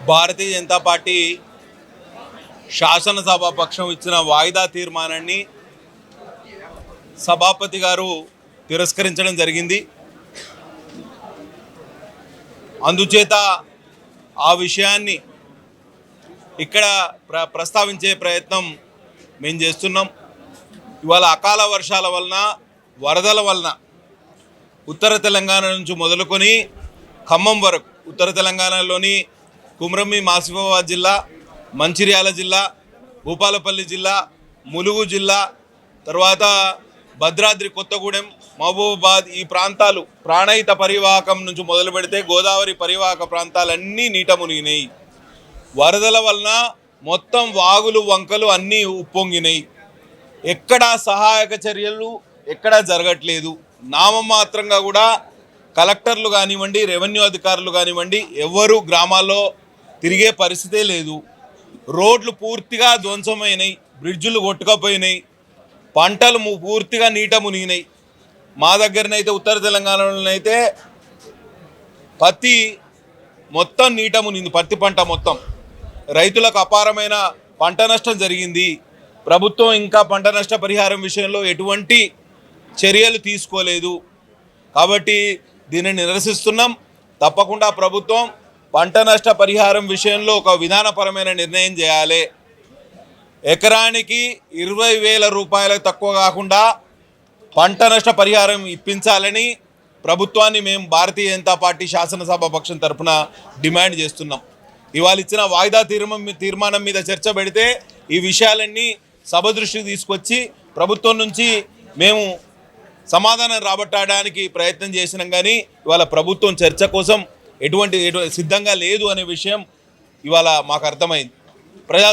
Bharatiya Janata party శాసనసభ పక్షం ఇచ్చిన వాయిదా తీర్మానాన్ని సభాపతి గారు తిరస్కరించడం జరిగింది. అందుచేత ఆ విషయాన్ని ఇక్కడ ప్రస్తావించే ప్రయత్నం మేము చేస్తున్నాం. ఇవాళ అకాల వర్షాల వలన, వరదల వలన ఉత్తర తెలంగాణ నుంచి మొదలుకొని ఖమ్మం వరకు, ఉత్తర తెలంగాణలోని కుమ్రమి ఆసిఫాబాద్ జిల్లా, మంచిర్యాల జిల్లా, భూపాలపల్లి జిల్లా, ములుగు జిల్లా, తర్వాత భద్రాద్రి కొత్తగూడెం, మహబూబాబాద్ ఈ ప్రాంతాలు ప్రాణహిత పరివాహకం నుంచి మొదలు పెడితే గోదావరి పరివాహక ప్రాంతాలన్నీ నీట మునిగినాయి. వరదల వలన మొత్తం వాగులు వంకలు అన్నీ ఉప్పొంగినాయి. ఎక్కడా సహాయక చర్యలు ఎక్కడా జరగట్లేదు. నామమాత్రంగా కూడా కలెక్టర్లు కానివ్వండి, రెవెన్యూ అధికారులు కానివ్వండి, ఎవరు గ్రామాల్లో తిరిగే పరిస్థితే లేదు. రోడ్లు పూర్తిగా ధ్వంసమైనాయి, బ్రిడ్జులు కొట్టుకపోయినాయి, పంటలు పూర్తిగా నీట మునిగినాయి. మా దగ్గరనైతే ఉత్తర తెలంగాణలోనైతే పత్తి మొత్తం నీట మునిగింది. పత్తి పంట మొత్తం రైతులకు అపారమైన పంట నష్టం జరిగింది. ప్రభుత్వం ఇంకా పంట నష్ట పరిహారం విషయంలో ఎటువంటి చర్యలు తీసుకోలేదు. కాబట్టి దీనిని నిరసిస్తున్నాం. తప్పకుండా ప్రభుత్వం పంట నష్ట పరిహారం విషయంలో ఒక విధానపరమైన నిర్ణయం చేయాలి. ఎకరానికి 20,000 రూపాయలకు తక్కువ కాకుండా పంట నష్ట పరిహారం ఇప్పించాలని ప్రభుత్వాన్ని మేము భారతీయ జనతా పార్టీ శాసనసభ పక్షం తరఫున డిమాండ్ చేస్తున్నాం. ఇవాళ ఇచ్చిన వాయిదా తీర్మానం మీద చర్చ పెడితే ఈ విషయాలన్నీ సభ దృష్టికి తీసుకొచ్చి ప్రభుత్వం నుంచి మేము సమాధానం రాబట్టడానికి ప్రయత్నం చేసినాం. కానీ ఇవాళ ప్రభుత్వం చర్చ కోసం ఎటువంటి సిద్ధంగా లేదు అనే విషయం ఇవాళ మాకు అర్థమైంది. ప్రజా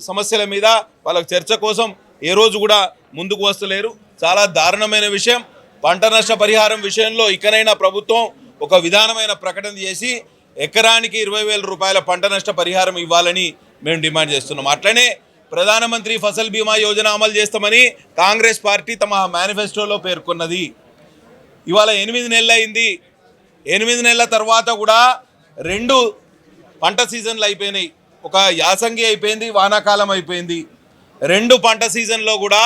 సమస్యల మీద వాళ్ళకి చర్చ కోసం ఏ రోజు కూడా ముందుకు వస్తలేరు. చాలా దారుణమైన విషయం. పంట నష్ట పరిహారం విషయంలో ఇకనైనా ప్రభుత్వం ఒక విధానమైన ప్రకటన చేసి ఎకరానికి 20,000 రూపాయల పంట నష్ట పరిహారం ఇవ్వాలని మేము డిమాండ్ చేస్తున్నాం. అట్లనే ప్రధానమంత్రి ఫసల్ బీమా యోజన అమలు చేస్తామని కాంగ్రెస్ పార్టీ తమ మేనిఫెస్టోలో పేర్కొన్నది. ఇవాళ 8 నెలలు అయింది. 8 నెలల తర్వాత కూడా 2 పంట సీజన్లు అయిపోయినాయి. ఒక యాసంగి అయిపోయింది, వానాకాలం అయిపోయింది. 2 పంట సీజన్లో కూడా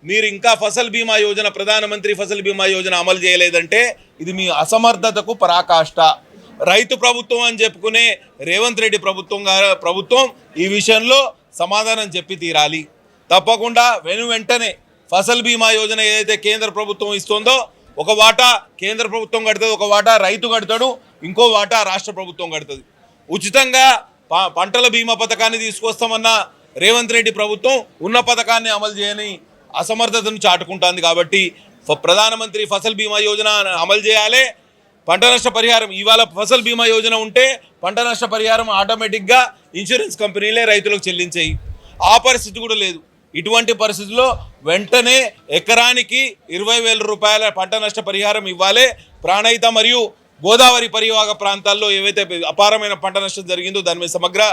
మీరు ఇంకా ఫసల్ బీమా యోజన, ప్రధానమంత్రి ఫసల్ బీమా యోజన అమలు చేయలేదంటే ఇది మీ అసమర్థతకు పరాకాష్ట. రైతు ప్రభుత్వం అని చెప్పుకునే రేవంత్ రెడ్డి ప్రభుత్వం ఈ విషయంలో సమాధానం చెప్పి తీరాలి. తప్పకుండా వెంటనే ఫసల్ బీమా యోజన ఏదైతే కేంద్ర ప్రభుత్వం ఇస్తుందో ఒక వాటా కేంద్ర ప్రభుత్వం కడుతుంది, ఒక వాటా రైతు కడతాడు, ఇంకో వాటా రాష్ట్ర ప్రభుత్వం కడుతుంది. ఉచితంగా పంటల బీమా పథకాన్ని తీసుకొస్తామన్న రేవంత్ రెడ్డి ప్రభుత్వం ఉన్న పథకాన్ని అమలు చేయని అసమర్థతను చాటుకుంటుంది. కాబట్టి ప్రధానమంత్రి ఫసల్ బీమా యోజన అమలు చేయాలి. పంట నష్ట పరిహారం ఇవాళ ఫసల్ బీమా యోజన ఉంటే పంట నష్ట పరిహారం ఆటోమేటిక్గా ఇన్సూరెన్స్ కంపెనీలే రైతులకు చెల్లించాయి. ఆ పరిస్థితి కూడా లేదు. ఇటువంటి పరిస్థితుల్లో వెంటనే ఎకరానికి 20,000 రూపాయల పంట నష్ట పరిహారం ఇవ్వాలి. ప్రాణహిత మరియు గోదావరి పరివాహక ప్రాంతాల్లో ఏవైతే అపారమైన పంట నష్టం జరిగిందో దాని మీద సమగ్ర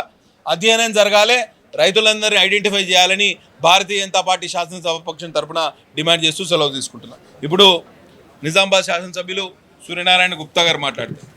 అధ్యయనం జరగాలి. రైతులందరినీ ఐడెంటిఫై చేయాలని భారతీయ జనతా పార్టీ శాసనసభ పక్షం తరఫున డిమాండ్ చేస్తూ సెలవు తీసుకుంటున్నాం. ఇప్పుడు నిజామాబాద్ శాసనసభ్యులు సూర్యనారాయణ గుప్తా గారు మాట్లాడతారు.